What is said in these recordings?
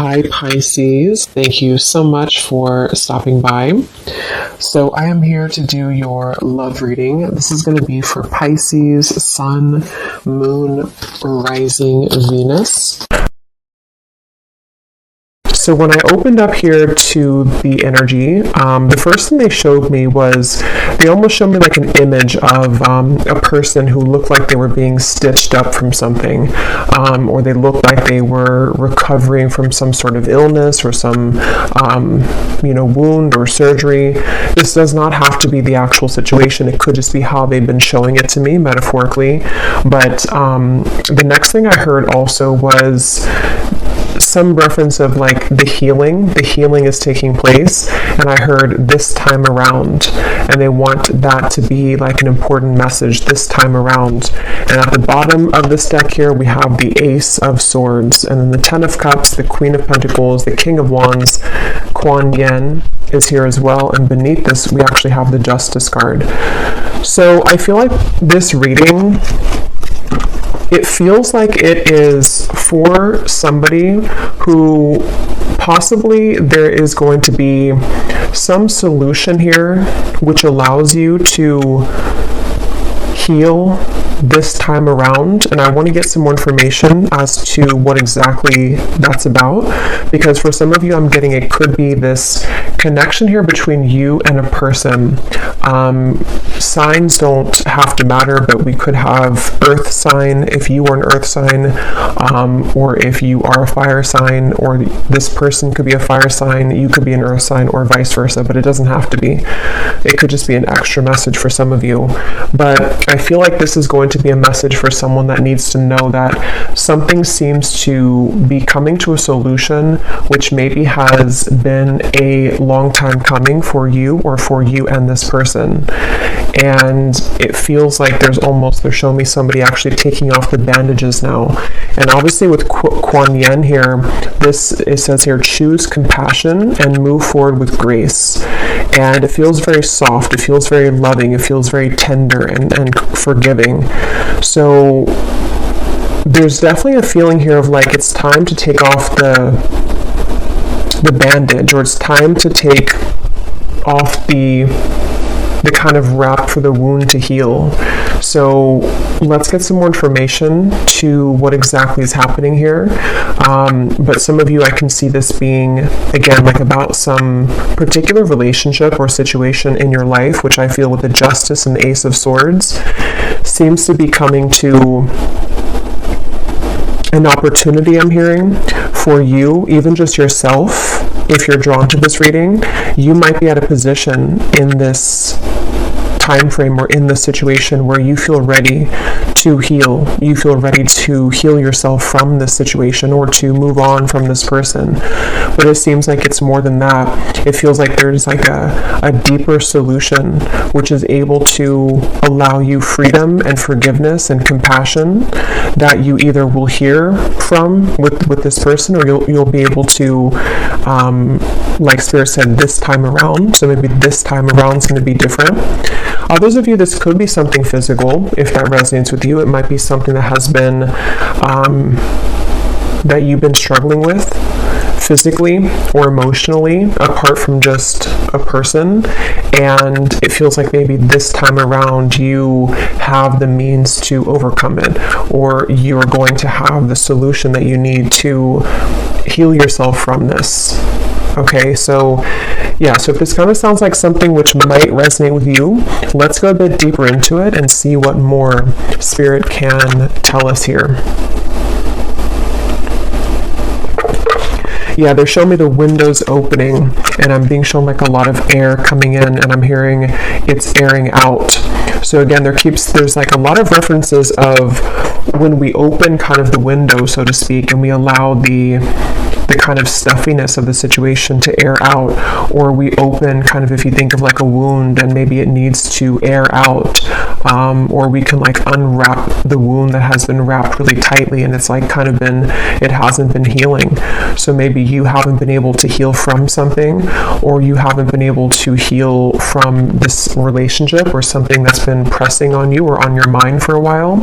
Hi Pisces, thank you so much for stopping by. So I am here to do your love reading. This is going to be for Pisces, Sun, Moon, Rising, Venus. So when I opened up here to the energy, the first thing they showed me was, they almost showed me like an image of a person who looked like they were being stitched up from something, or they looked like they were recovering from some sort of illness or some, wound or surgery. This does not have to be the actual situation. It could just be how they've been showing it to me metaphorically. But the next thing I heard also was some reference of like the healing is taking place, and I heard this time around, and they want that to be like an important message this time around. And at the bottom of this deck here we have the Ace of Swords, and then the Ten of Cups, the Queen of Pentacles, the King of Wands, Kuan Yin is here as well, and beneath this we actually have the Justice card. So I feel like this reading, it feels like it is for somebody who possibly there is going to be some solution here which allows you to heal this time around, and I want to get some more information as to what exactly that's about, because for some of you I'm getting it could be this connection here between you and a person. Signs don't have to matter, but we could have earth sign if you are an earth sign, or if you are a fire sign, or this person could be a fire sign, you could be an earth sign, or vice versa, but it doesn't have to be. It could just be an extra message for some of you. But I feel like this is going to be a message for someone that needs to know that something seems to be coming to a solution which maybe has been a long time coming for you, or for you and this person. And it feels like they're showing me somebody actually taking off the bandages now. And obviously with Kuan Yin here, it says here, choose compassion and move forward with grace. And it feels very soft, it feels very loving, it feels very tender and forgiving. So there's definitely a feeling here of like it's time to take off the bandage, or it's time to take off the kind of wrap for the wound to heal. So let's get some more information to what exactly is happening here. But some of you, I can see this being, again, like about some particular relationship or situation in your life, which I feel with the Justice and the Ace of Swords seems to be coming to an opportunity, I'm hearing, for you, even just yourself. If you're drawn to this reading, you might be at a position in this time frame or in the situation where you feel ready to heal. You feel ready to heal yourself from this situation, or to move on from this person. But it seems like it's more than that. It feels like there's like a deeper solution which is able to allow you freedom and forgiveness and compassion that you either will hear from with this person, or you'll be able to, like Spirit said, this time around. So maybe this time around is going to be different. Others of you, this could be something physical. If that resonates with you, it might be something that has been, that you've been struggling with physically or emotionally, apart from just a person. And it feels like maybe this time around you have the means to overcome it, or you are going to have the solution that you need to heal yourself from this. Okay, so yeah, so if this kind of sounds like something which might resonate with you, let's go a bit deeper into it and see what more Spirit can tell us here. Yeah, they're showing me the windows opening, and I'm being shown like a lot of air coming in, and I'm hearing it's airing out. So again, there's like a lot of references of when we open kind of the window, so to speak, and we allow the kind of stuffiness of the situation to air out, or we open kind of, if you think of like a wound and maybe it needs to air out, or we can like unwrap the wound that has been wrapped really tightly, and it's like it hasn't been healing. So maybe you haven't been able to heal from something, or you haven't been able to heal from this relationship or something that's been pressing on you or on your mind for a while.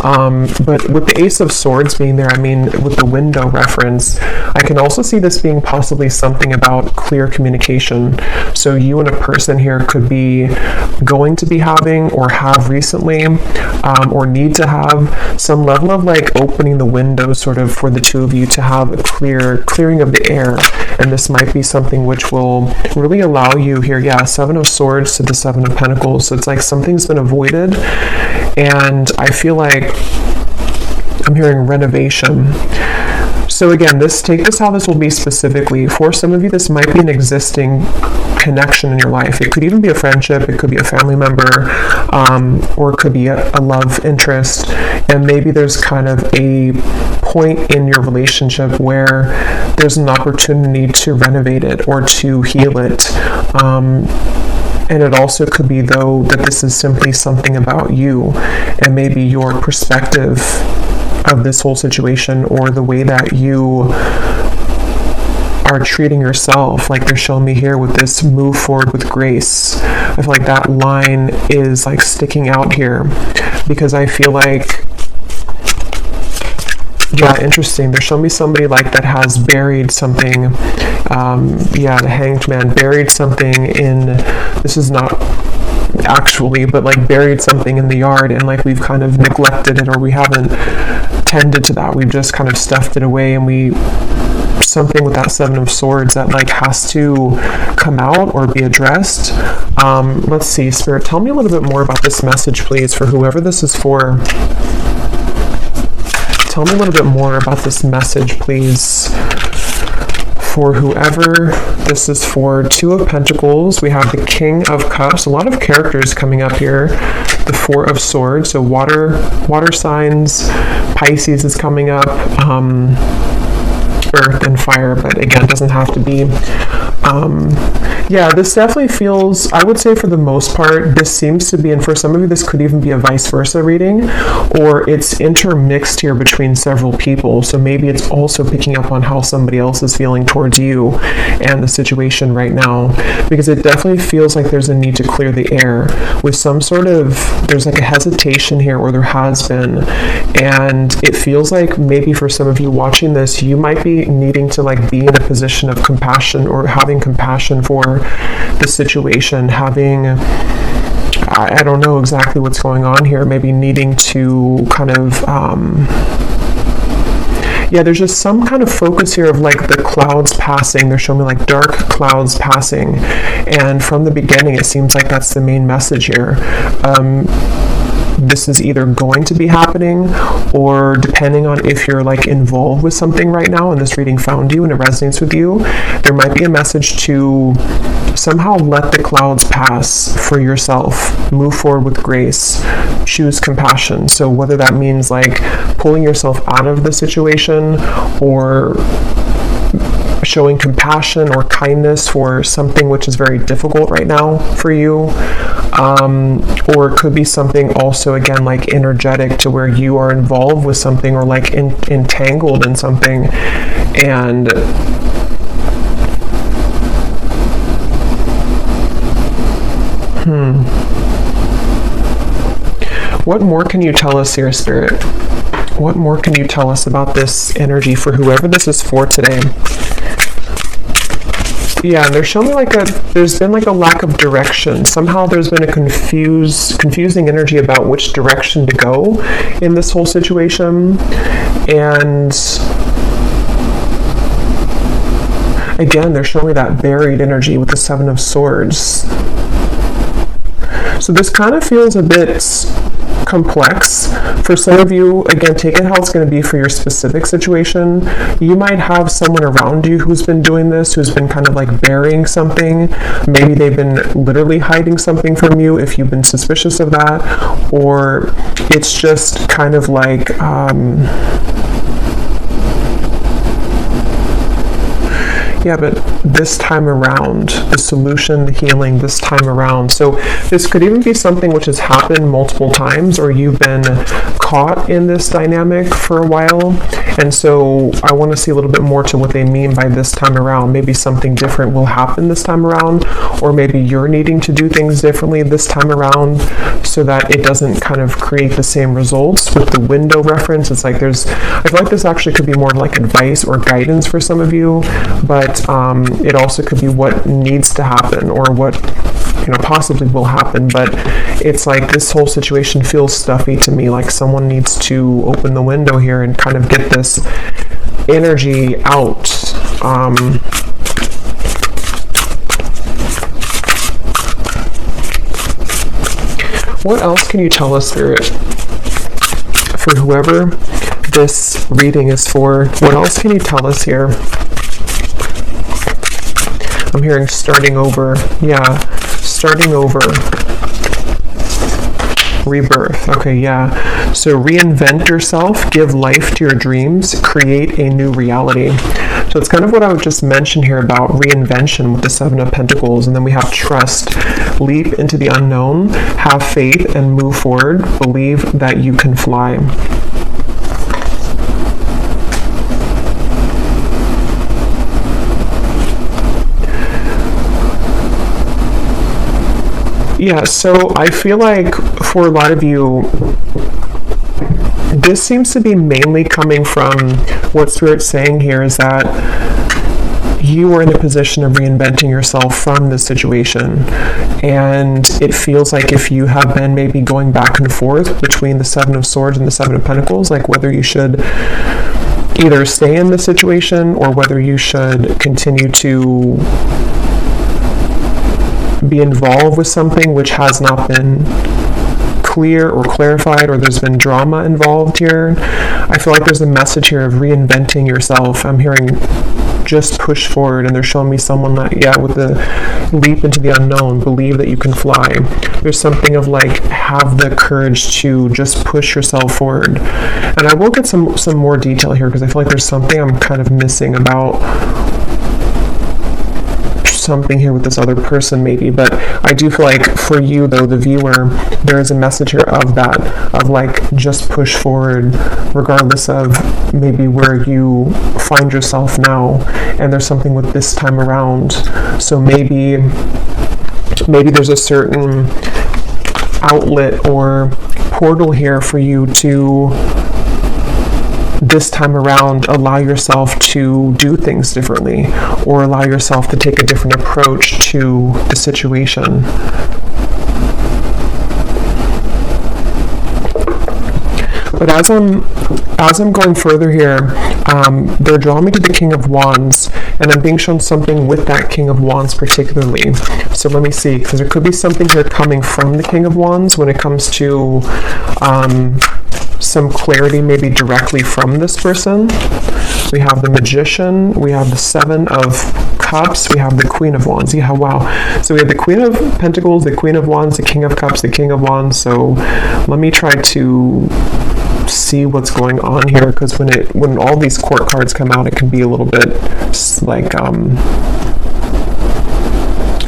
But with the Ace of Swords being there, I mean, with the window reference, I can also see this being possibly something about clear communication. So you and a person here could be going to be having, or have recently, or need to have some level of like opening the window sort of for the two of you to have a clearing of the air. And this might be something which will really allow you here, Seven of Swords to the Seven of Pentacles. So it's like something's been avoided, and I feel like I'm hearing renovation. So again, take this how this will be specifically. For some of you, this might be an existing connection in your life. It could even be a friendship, it could be a family member, or it could be a love interest. And maybe there's kind of a point in your relationship where there's an opportunity to renovate it or to heal it. And it also could be, though, that this is simply something about you and maybe your perspective of this whole situation, or the way that you are treating yourself. Like they're showing me here with this move forward with grace. I feel like that line is like sticking out here, because I feel like, interesting. They're showing me somebody like that has buried something. The Hanged Man buried something in, this is not actually, but like buried something in the yard, and like we've kind of neglected it, or we haven't tended to that. We've just kind of stuffed it away, and something with that Seven of Swords that like has to come out or be addressed. Let's see, Spirit, tell me a little bit more about this message, please, for whoever this is for. Tell me a little bit more about this message, please, for whoever this is for. Two of Pentacles, we have the King of Cups, a lot of characters coming up here. The Four of Swords, so water signs. Pisces is coming up, earth and fire, but again, it doesn't have to be. This definitely feels, I would say for the most part, this seems to be, and for some of you this could even be a vice versa reading, or it's intermixed here between several people. So maybe it's also picking up on how somebody else is feeling towards you and the situation right now, because it definitely feels like there's a need to clear the air with some sort of, there's like a hesitation here, or there has been, and it feels like maybe for some of you watching this, you might be needing to like be in a position of compassion, or having compassion for the situation, having, I don't know exactly what's going on here, maybe needing to kind of, there's just some kind of focus here of like the clouds passing. They're showing me like dark clouds passing, and from the beginning it seems like that's the main message here. This is either going to be happening, or depending on if you're like involved with something right now and this reading found you and it resonates with you, there might be a message to somehow let the clouds pass for yourself, move forward with grace, choose compassion. So whether that means like pulling yourself out of the situation, or showing compassion or kindness for something which is very difficult right now for you, or it could be something also, again, like energetic, to where you are involved with something, or like entangled in something, and what more can you tell us here, Spirit? What more can you tell us about this energy for whoever this is for today? And they're showing me like there's been like a lack of direction. Somehow there's been a confusing energy about which direction to go in this whole situation. And again, they're showing me that buried energy with the Seven of Swords. So this kind of feels a bit complex. For some of you, again, take it how it's going to be for your specific situation. You might have someone around you who's been doing this, who's been kind of like burying something. Maybe they've been literally hiding something from you if you've been suspicious of that, or it's just kind of like Yeah, but this time around, the solution, the healing this time around. So this could even be something which has happened multiple times, or you've been caught in this dynamic for a while. And so I want to see a little bit more to what they mean by this time around. Maybe something different will happen this time around, or maybe you're needing to do things differently this time around so that it doesn't kind of create the same results. With the window reference, it's like I feel like this actually could be more like advice or guidance for some of you, but it also could be what needs to happen, or what possibly will happen. But it's like this whole situation feels stuffy to me, like someone needs to open the window here and kind of get this energy out. What else can you tell us, Spirit, for whoever this reading is for? What else can you tell us here? I'm hearing starting over. Yeah, starting over. Rebirth. Okay, yeah. So reinvent yourself, give life to your dreams, create a new reality. So it's kind of what I would just mention here about reinvention with the Seven of Pentacles. And then we have trust. Leap into the unknown, have faith, and move forward. Believe that you can fly. Yeah, so I feel like for a lot of you, this seems to be mainly coming from what Spirit's saying here is that you are in a position of reinventing yourself from this situation. And it feels like if you have been maybe going back and forth between the Seven of Swords and the Seven of Pentacles, like whether you should either stay in the situation or whether you should continue to be involved with something which has not been clear or clarified, or there's been drama involved here. I feel like there's a message here of reinventing yourself. I'm hearing just push forward, and they're showing me someone that, yeah, with the leap into the unknown, believe that you can fly. There's something of like, have the courage to just push yourself forward. And I will get some more detail here, because I feel like there's something I'm kind of missing about something here with this other person maybe. But I do feel like for you though, the viewer, there is a message here of that, of like just push forward regardless of maybe where you find yourself now. And there's something with this time around, so maybe there's a certain outlet or portal here for you to this time around allow yourself to do things differently, or allow yourself to take a different approach to the situation. But as I'm going further here, they're drawing me to the King of Wands, and I'm being shown something with that King of Wands particularly. So let me see, because there could be something here coming from the King of Wands when it comes to some clarity maybe directly from this person. We have the Magician, we have the Seven of Cups, we have the Queen of Wands. Yeah, wow. So we have the Queen of Pentacles, the Queen of Wands, the King of Cups, the King of Wands. So let me try to see what's going on here, because when all these court cards come out, it can be a little bit like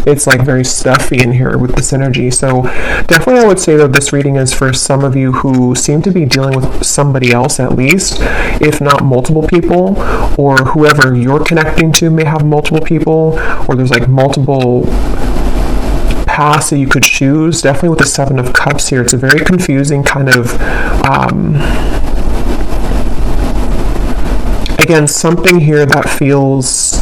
it's like very stuffy in here with this energy. So definitely I would say that this reading is for some of you who seem to be dealing with somebody else at least, if not multiple people, or whoever you're connecting to may have multiple people, or there's like multiple paths that you could choose. Definitely with the Seven of Cups here, it's a very confusing kind of again, something here that feels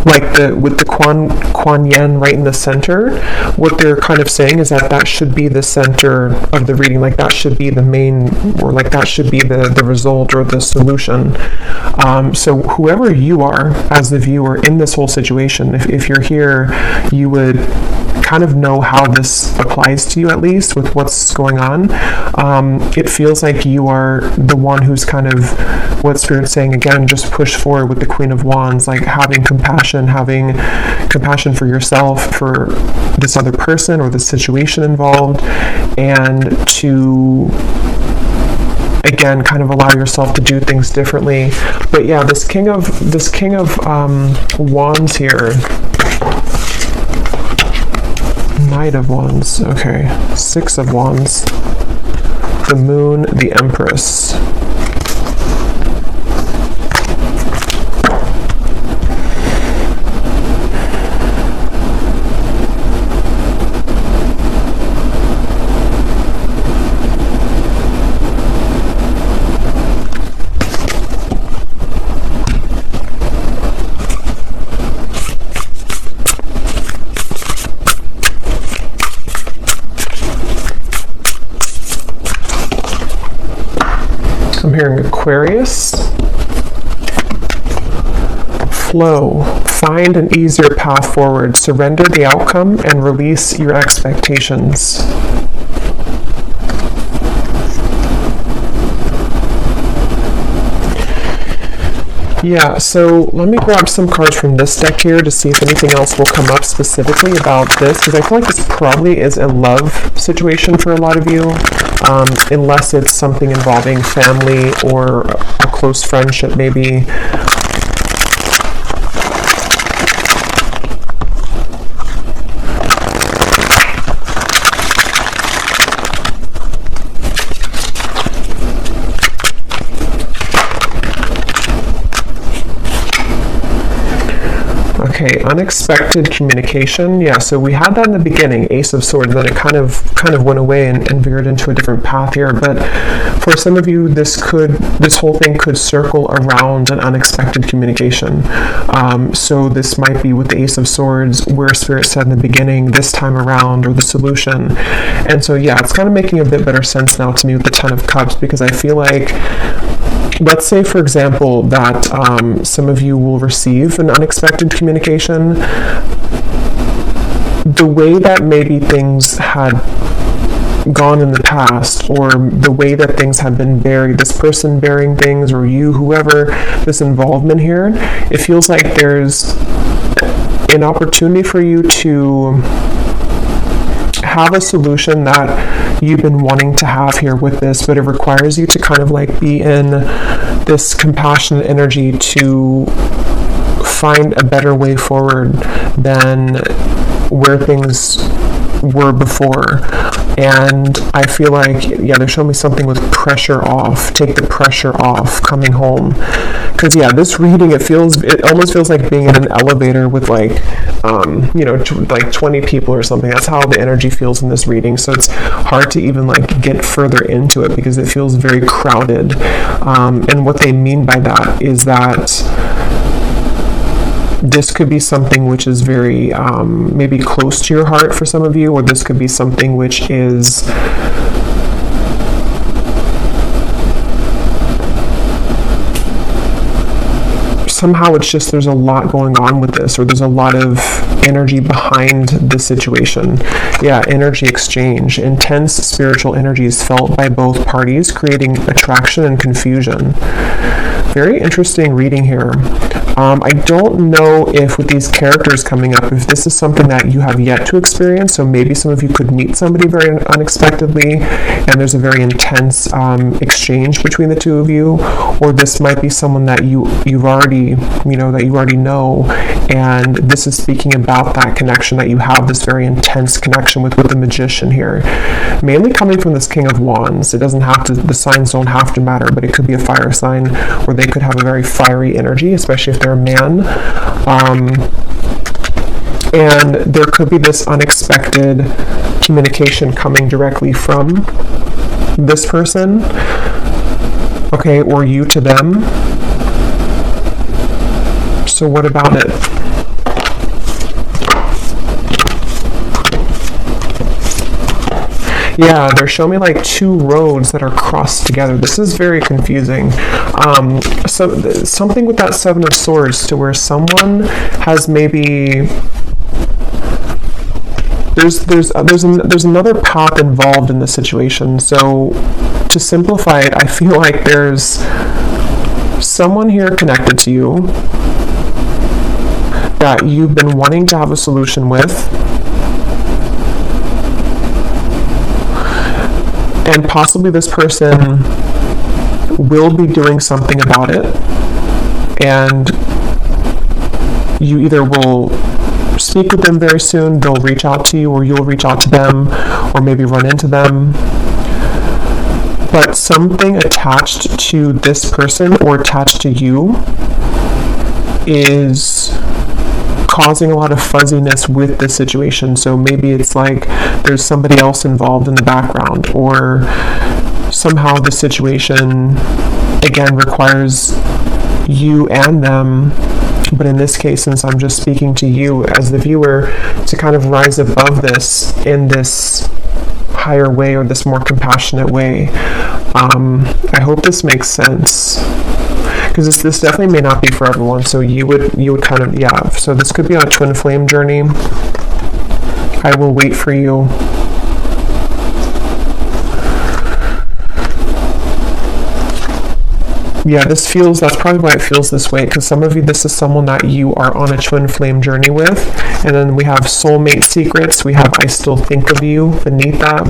like with the Kuan Yin right in the center. What they're kind of saying is that should be the center of the reading, like that should be the main, or like that should be the result or the solution. So whoever you are as the viewer in this whole situation, if you're here, you would kind of know how this applies to you, at least with what's going on. It feels like you are the one who's kind of, what Spirit's saying again, just push forward with the Queen of Wands, like having compassion for yourself, for this other person or the situation involved, and to again, kind of allow yourself to do things differently. But yeah, this king of wands here. Knight of Wands, okay. Six of Wands, the Moon, the Empress. I'm hearing Aquarius. Flow. Find an easier path forward. Surrender the outcome and release your expectations. Yeah, so let me grab some cards from this deck here to see if anything else will come up specifically about this, because I feel like this probably is a love situation for a lot of you, unless it's something involving family or a close friendship maybe. Okay, unexpected communication. Yeah, so we had that in the beginning, Ace of Swords, then it kind of went away and veered into a different path here. But for some of you, this whole thing could circle around an unexpected communication. So this might be with the Ace of Swords, where Spirit said in the beginning, this time around, or the solution. And so yeah, it's kind of making a bit better sense now to me with the Ten of Cups, because I feel like, let's say, for example, that some of you will receive an unexpected communication. The way that maybe things had gone in the past, or the way that things have been buried, this person burying things, or you, whoever, this involvement here, it feels like there's an opportunity for you to have a solution that you've been wanting to have here with this, but it requires you to kind of like be in this compassionate energy to find a better way forward than where things were before. And I feel like, yeah, they're showing me something with pressure off. Take the pressure off coming home. Because yeah, this reading, it almost feels like being in an elevator with like, like 20 people or something. That's how the energy feels in this reading. So it's hard to even like get further into it because it feels very crowded. And what they mean by that is that this could be something which is very maybe close to your heart for some of you, or this could be something which is somehow it's just there's a lot going on with this, or there's a lot of energy behind the situation. Yeah, energy exchange. Intense spiritual energies felt by both parties, creating attraction and confusion. Very interesting reading here. I don't know if with these characters coming up, if this is something that you have yet to experience, so maybe some of you could meet somebody very unexpectedly and there's a very intense exchange between the two of you, or this might be someone that you've already know, and this is speaking about that connection, that you have this very intense connection with the Magician here. Mainly coming from this King of Wands. It doesn't have to, the signs don't have to matter, but it could be a fire sign where they could have a very fiery energy, especially if they're a man. And there could be this unexpected communication coming directly from this person, okay, or you to them. So what about it? Yeah, they're showing me like two roads that are crossed together. This is very confusing. So something with that Seven of Swords, to where someone has maybe there's another path involved in this situation. So to simplify it, I feel like there's someone here connected to you that you've been wanting to have a solution with, and possibly this person will be doing something about it, and you either will speak with them very soon, they'll reach out to you, or you'll reach out to them, or maybe run into them. But something attached to this person or attached to you is causing a lot of fuzziness with the situation. So maybe it's like there's somebody else involved in the background, or somehow the situation again requires you and them, but in this case, since I'm just speaking to you as the viewer, to kind of rise above this in this higher way, or this more compassionate way. I hope this makes sense, because this definitely may not be for everyone. So you would kind of, yeah, so this could be on a twin flame journey. I will wait for you. Yeah, that's probably why it feels this way, because some of you, this is someone that you are on a twin flame journey with. And then we have soulmate secrets. We have I still think of you beneath that.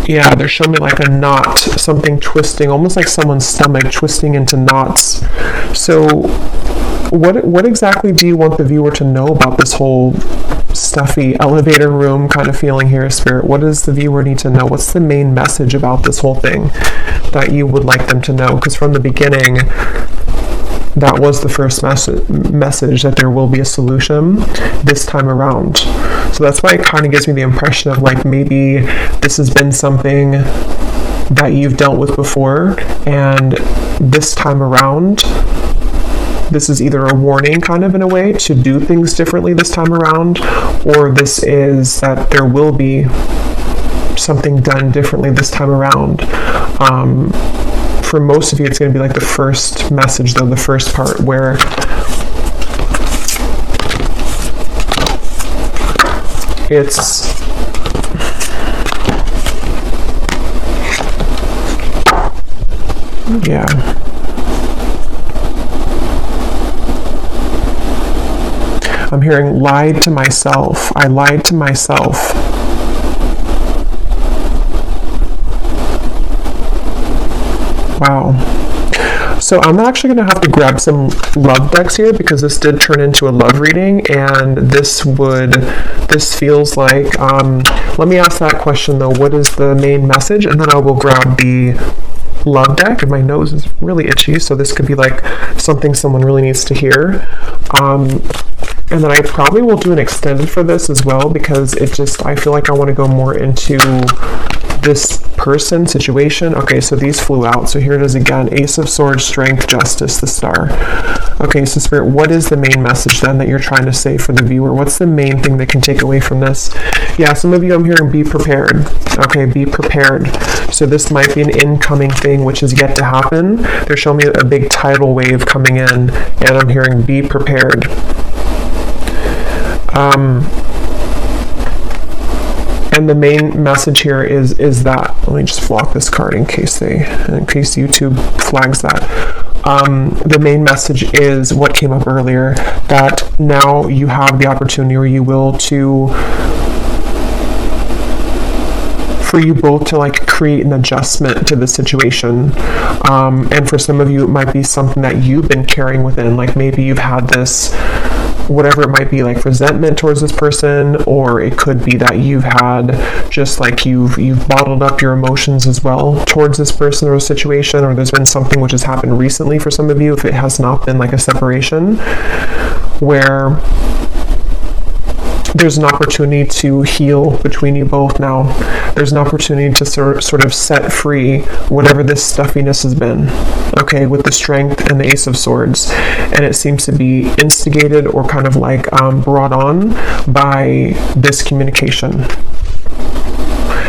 Yeah, they're showing me like a knot, something twisting, almost like someone's stomach twisting into knots. So what exactly do you want the viewer to know about this whole stuffy elevator room kind of feeling here, Spirit? What does the viewer need to know? What's the main message about this whole thing that you would like them to know? Because from the beginning, that was the first message, that there will be a solution this time around. So that's why it kind of gives me the impression of like maybe this has been something that you've dealt with before, and this time around, this is either a warning kind of in a way to do things differently this time around, or this is that there will be something done differently this time around. For most of you, it's going to be like the first message, though, the first part, where it's yeah. I'm hearing lied to myself. I lied to myself. Wow. So I'm actually going to have to grab some love decks here, because this did turn into a love reading, and this feels like, let me ask that question though, what is the main message? And then I will grab the love deck, and my nose is really itchy, so this could be like something someone really needs to hear. And then I probably will do an extended for this as well, because I feel like I want to go more into this person, situation. Okay, so these flew out. So here it is again. Ace of Swords, Strength, Justice, the Star. Okay, so Spirit, what is the main message then that you're trying to say for the viewer? What's the main thing they can take away from this? Yeah, some of you, I'm hearing be prepared. Okay, be prepared. So this might be an incoming thing which is yet to happen. They're showing me a big tidal wave coming in, and I'm hearing be prepared. And the main message here is that, let me just block this card in case YouTube flags that. The main message is what came up earlier, that now you have the opportunity, or you will, for you both to like create an adjustment to the situation. And for some of you, it might be something that you've been carrying within, like maybe you've had this, whatever it might be, like resentment towards this person, or it could be that you've had just like you've bottled up your emotions as well towards this person or situation, or there's been something which has happened recently for some of you, if it has not been like a separation, where there's an opportunity to heal between you both now. There's an opportunity to sort of set free whatever this stuffiness has been, okay, with the Strength and the Ace of Swords. And it seems to be instigated or kind of like brought on by this communication.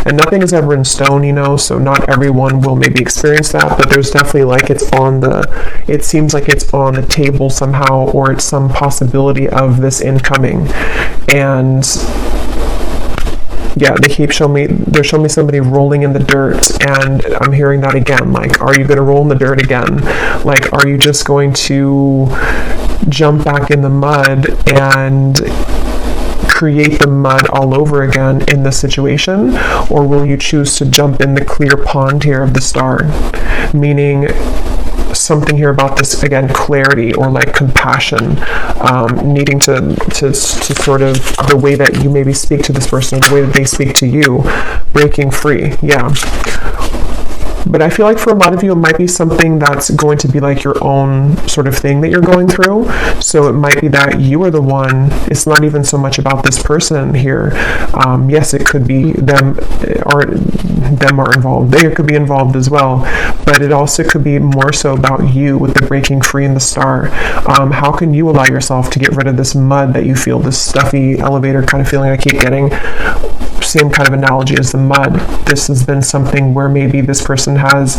And nothing is ever in stone, so not everyone will maybe experience that, but there's definitely like it seems like it's on the table somehow, or it's some possibility of this incoming. And yeah, they're showing me somebody rolling in the dirt, and I'm hearing that again, like, are you going to roll in the dirt again? Like, are you just going to jump back in the mud and create the mud all over again in the situation, or will you choose to jump in the clear pond here of the star? Meaning something here about this, again, clarity or like compassion, needing to sort of, the way that you maybe speak to this person, or the way that they speak to you, breaking free. Yeah. But I feel like for a lot of you, it might be something that's going to be like your own sort of thing that you're going through. So it might be that you are the one, it's not even so much about this person here. Yes, it could be them are involved. They could be involved as well. But it also could be more so about you with the breaking free in the star. How can you allow yourself to get rid of this mud that you feel, this stuffy elevator kind of feeling I keep getting? Same kind of analogy as the mud. This has been something where maybe this person has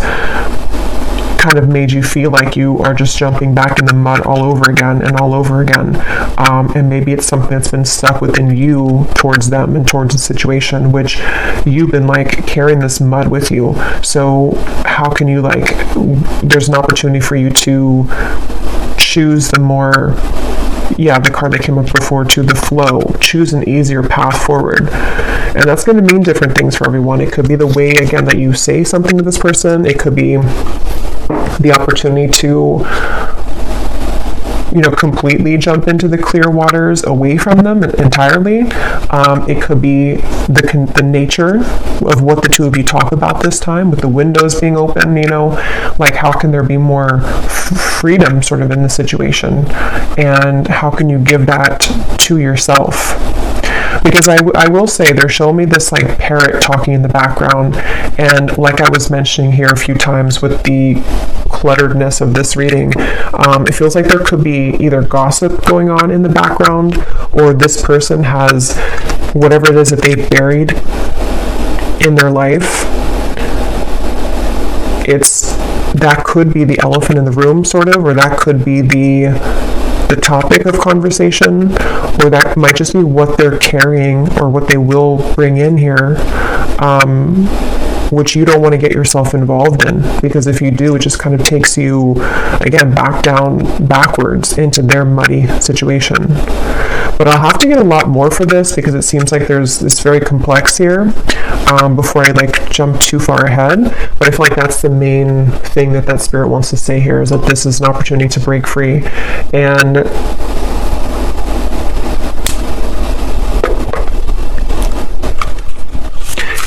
kind of made you feel like you are just jumping back in the mud all over again and all over again. And maybe it's something that's been stuck within you towards them and towards the situation, which you've been like carrying this mud with you. So how can you, like, there's an opportunity for you to choose the more, the card that came up before, to the flow, choose an easier path forward. And that's going to mean different things for everyone. It could be the way, again, that you say something to this person. It could be the opportunity to, completely jump into the clear waters away from them entirely. It could be the nature of what the two of you talk about this time, with the windows being open, like how can there be more freedom sort of in the situation, and how can you give that to yourself? Because I will say, they're showing me this like parrot talking in the background, and like I was mentioning here a few times with the clutteredness of this reading, it feels like there could be either gossip going on in the background, or this person has whatever it is that they've buried in their life. That could be the elephant in the room, sort of, or that could be the topic of conversation, or that might just be what they're carrying or what they will bring in here, which you don't want to get yourself involved in, because if you do, it just kind of takes you, again, backwards into their muddy situation. But I'll have to get a lot more for this, because it seems like it's very complex here, before I like jump too far ahead. But I feel like that's the main thing that spirit wants to say here, is that this is an opportunity to break free.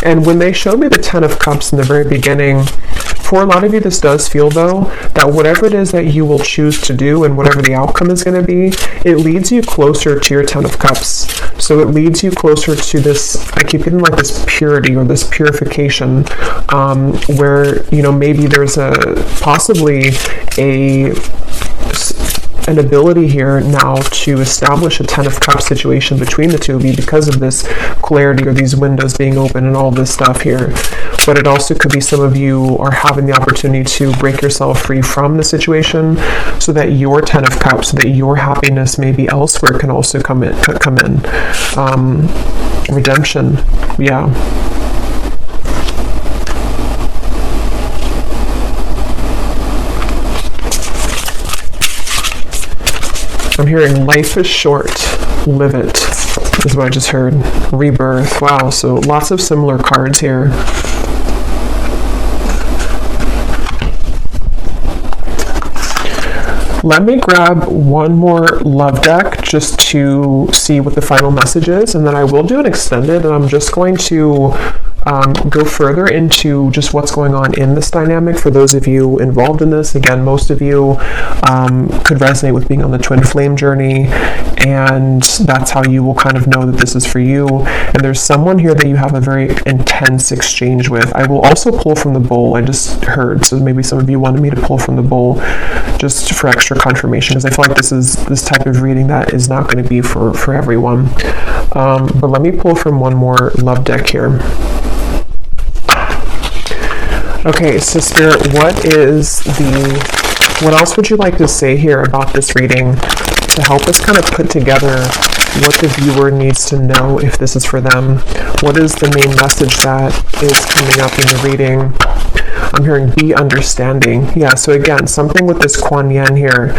And when they showed me the Ten of Cups in the very beginning, for a lot of you, this does feel, though, that whatever it is that you will choose to do and whatever the outcome is going to be, it leads you closer to your Ten of Cups. So it leads you closer to this, I keep getting like this purity or this purification, where, maybe there's possibly an ability here now to establish a Ten of Cups situation between the two of you because of this clarity, or these windows being open and all this stuff here. But it also could be some of you are having the opportunity to break yourself free from the situation, so that your Ten of Cups, so that your happiness maybe elsewhere can also come in. Redemption. Yeah. I'm hearing life is short, live it, is what I just heard. Rebirth. Wow, so lots of similar cards here. Let me grab one more love deck just to see what the final message is, and then I will do an extended, and I'm just going to go further into just what's going on in this dynamic for those of you involved in this. Again, most of you could resonate with being on the twin flame journey, and that's how you will kind of know that this is for you. And there's someone here that you have a very intense exchange with. I will also pull from the bowl, I just heard, so maybe some of you wanted me to pull from the bowl just for extra confirmation, because I feel like this is this type of reading that is not going to be for everyone. But let me pull from one more love deck here. Okay, so Spirit, what else would you like to say here about this reading to help us kind of put together what the viewer needs to know if this is for them? What is the main message that is coming up in the reading? I'm hearing be understanding. Yeah, so again, something with this Kuan Yin here.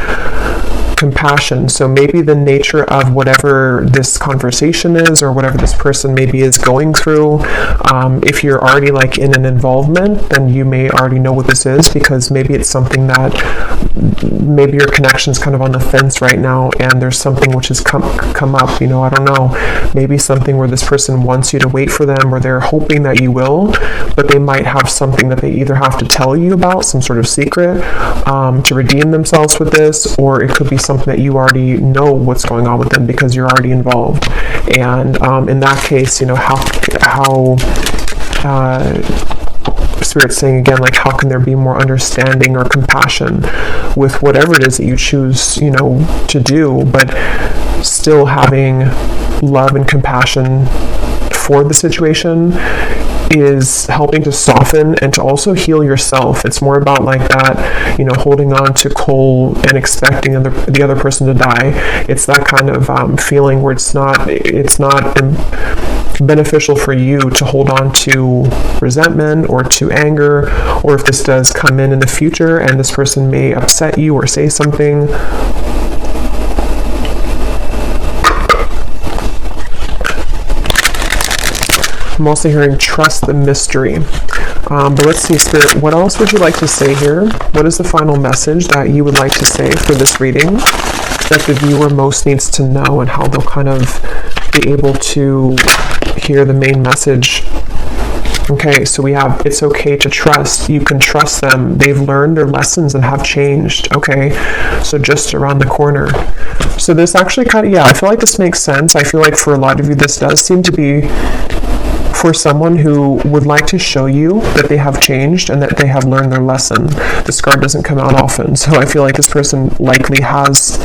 compassion. So maybe the nature of whatever this conversation is, or whatever this person maybe is going through, if you're already like in an involvement, then you may already know what this is, because maybe it's something that maybe your connection is kind of on the fence right now, and there's something which has come up, you know, I don't know, maybe something where this person wants you to wait for them, or they're hoping that you will, but they might have something that they either have to tell you about, some sort of secret, to redeem themselves with this, or it could be something that you already know what's going on with them because you're already involved. And in that case, you know, how Spirit's saying again, like, how can there be more understanding or compassion with whatever it is that you choose, you know, to do, but still having love and compassion for the situation is helping to soften and to also heal yourself. It's more about like that, you know, holding on to coal and expecting the other person to die. It's that kind of feeling where it's not beneficial for you to hold on to resentment or to anger, or if this does come in the future and this person may upset you or say something. I'm also hearing trust the mystery. But let's see, Spirit, what else would you like to say here? What is the final message that you would like to say for this reading that the viewer most needs to know, and how they'll kind of be able to hear the main message? Okay, so we have, it's okay to trust. You can trust them. They've learned their lessons and have changed. Okay, so just around the corner. So this actually kind of, yeah, I feel like this makes sense. I feel like for a lot of you, this does seem to be for someone who would like to show you that they have changed and that they have learned their lesson. This card doesn't come out often, so I feel like this person likely has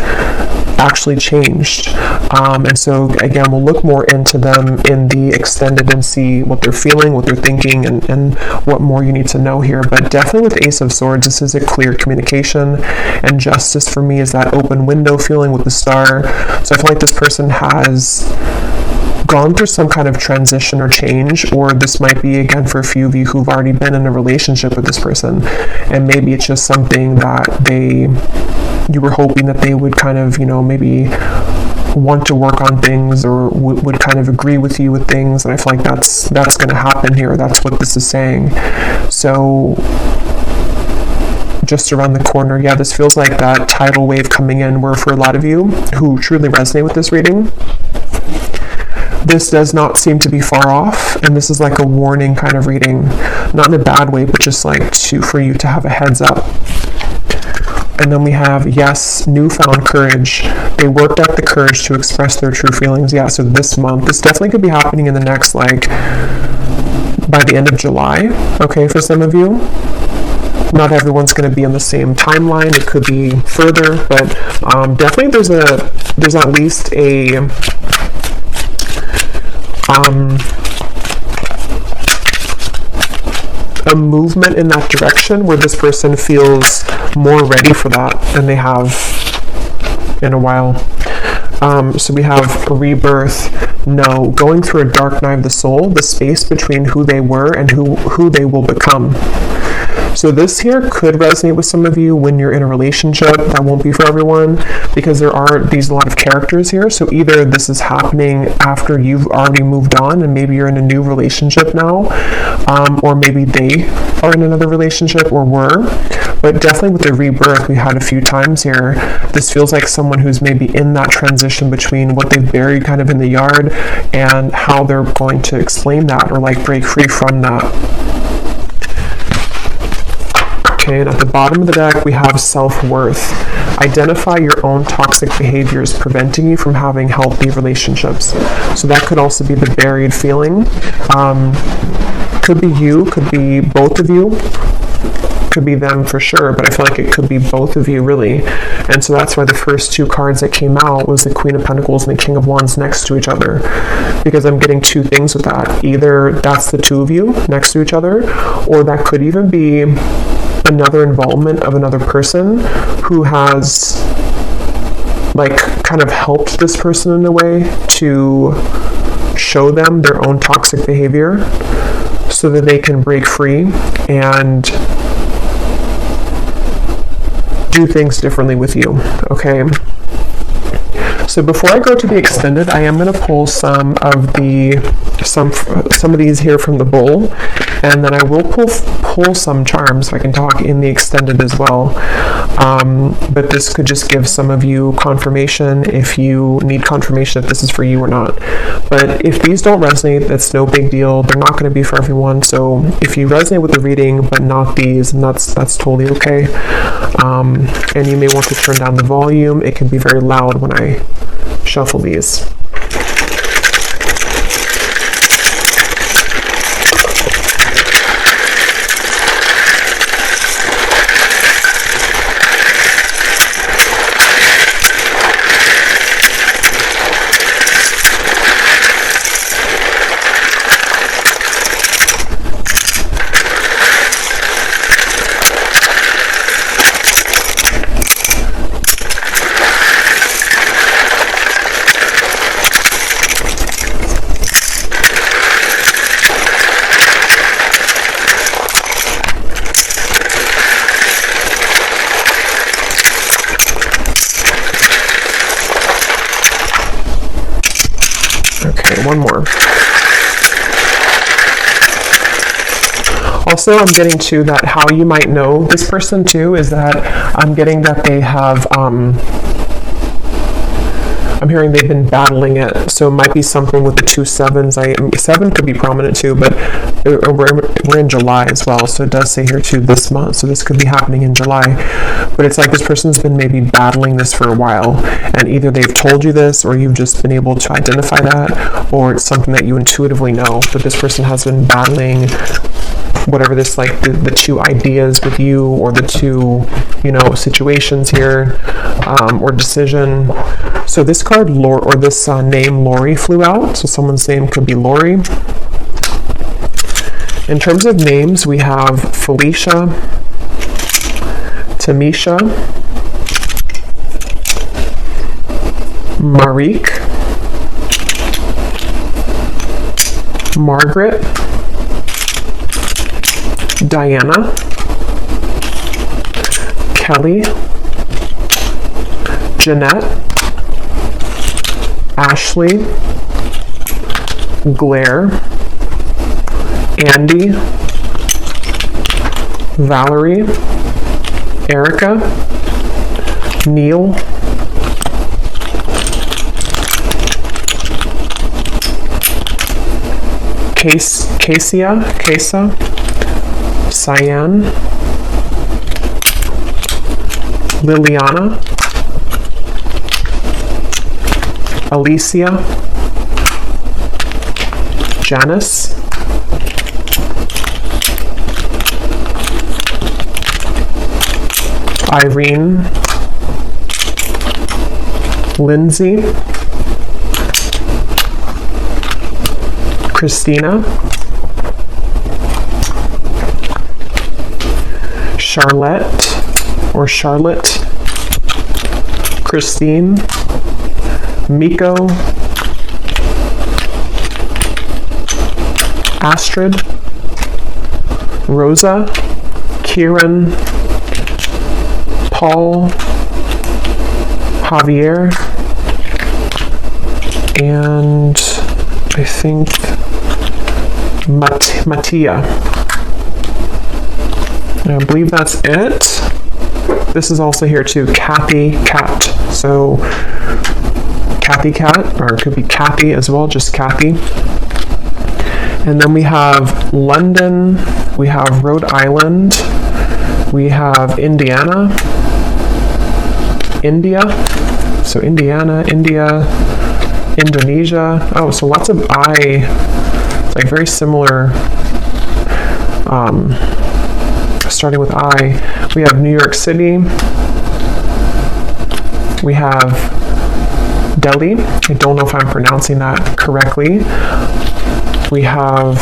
actually changed. And so again, we'll look more into them in the extended and see what they're feeling, what they're thinking, and what more you need to know here. But definitely with Ace of Swords, this is a clear communication, and justice for me is that open window feeling with the star. So I feel like this person has gone through some kind of transition or change, or this might be, again, for a few of you who've already been in a relationship with this person, and maybe it's just something that you were hoping that they would kind of, you know, maybe want to work on things, or would kind of agree with you with things, and I feel like that's going to happen here. That's what this is saying. So just around the corner, yeah, this feels like that tidal wave coming in, where for a lot of you who truly resonate with this reading, this does not seem to be far off, and this is like a warning kind of reading, not in a bad way, but just like for you to have a heads up. And then we have, yes, newfound courage. They worked out the courage to express their true feelings. Yeah, so this month, this definitely could be happening in the next, like, by the end of July, okay, for some of you. Not everyone's going to be on the same timeline. It could be further, but definitely there's at least a movement in that direction where this person feels more ready for that than they have in a while. So we have rebirth, no, going through a dark night of the soul, the space between who they were and who they will become. So this here could resonate with some of you when you're in a relationship. That won't be for everyone, because there are a lot of characters here. So either this is happening after you've already moved on and maybe you're in a new relationship now, or maybe they are in another relationship or were. But definitely with the rebirth we had a few times here, this feels like someone who's maybe in that transition between what they've buried kind of in the yard and how they're going to explain that or like break free from that. Okay, and at the bottom of the deck, we have self-worth. Identify your own toxic behaviors preventing you from having healthy relationships. So that could also be the buried feeling. Could be you, could be both of you, could be them for sure, but I feel like it could be both of you, really. And so that's why the first two cards that came out was the Queen of Pentacles and the King of Wands next to each other, because I'm getting two things with that. Either that's the two of you next to each other, or that could even be another involvement of another person who has like kind of helped this person in a way to show them their own toxic behavior so that they can break free and do things differently with you. Okay, So before I go to the extended, I am going to pull some of these here from the bowl, and then I will pull some charms, if I can talk, in the extended as well. But this could just give some of you confirmation if you need confirmation if this is for you or not. But if these don't resonate, that's no big deal. They're not going to be for everyone. So if you resonate with the reading but not these, and that's totally okay. And you may want to turn down the volume. It can be very loud when I shuffle these. One more. Also, I'm getting to that how you might know this person too is that I'm getting that they have, I'm hearing they've been battling it. So it might be something with the 2 7s. 7 could be prominent too, but we're in July as well. So it does say here too this month. So this could be happening in July. But it's like this person's been maybe battling this for a while. And either they've told you this or you've just been able to identify that, or it's something that you intuitively know. But this person has been battling whatever this, like the 2 ideas with you, or the 2, situations here, or decision. So this card, or this name Lori flew out. So someone's name could be Lori. In terms of names, we have Felicia, Tamisha, Marique, Margaret, Diana, Kelly, Jeanette, Ashley, Blair, Andy, Valerie, Erica, Neil, Kesa, Cyan, Liliana, Alicia, Janice, Irene, Lindsay, Christina, Charlotte, Christine, Miko, Astrid, Rosa, Kieran, Paul, Javier, and I think Mattia. I believe that's it. This is also here too, Kathy Cat. So Kathy Cat, or it could be Kathy as well, just Kathy. And then we have London, we have Rhode Island, we have Indiana, India, so Indiana, India, Indonesia. Oh, so lots of it's like very similar, starting with I. We have New York City, we have Delhi. I don't know if I'm pronouncing that correctly. We have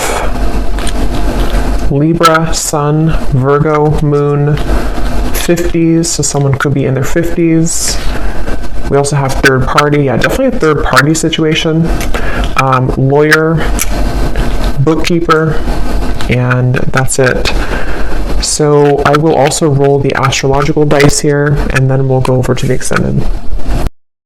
Libra, Sun, Virgo, Moon, 50s, so someone could be in their 50s. We also have third party, yeah, definitely a third party situation. Lawyer, bookkeeper, and that's it. So I will also roll the astrological dice here, and then we'll go over to the extended.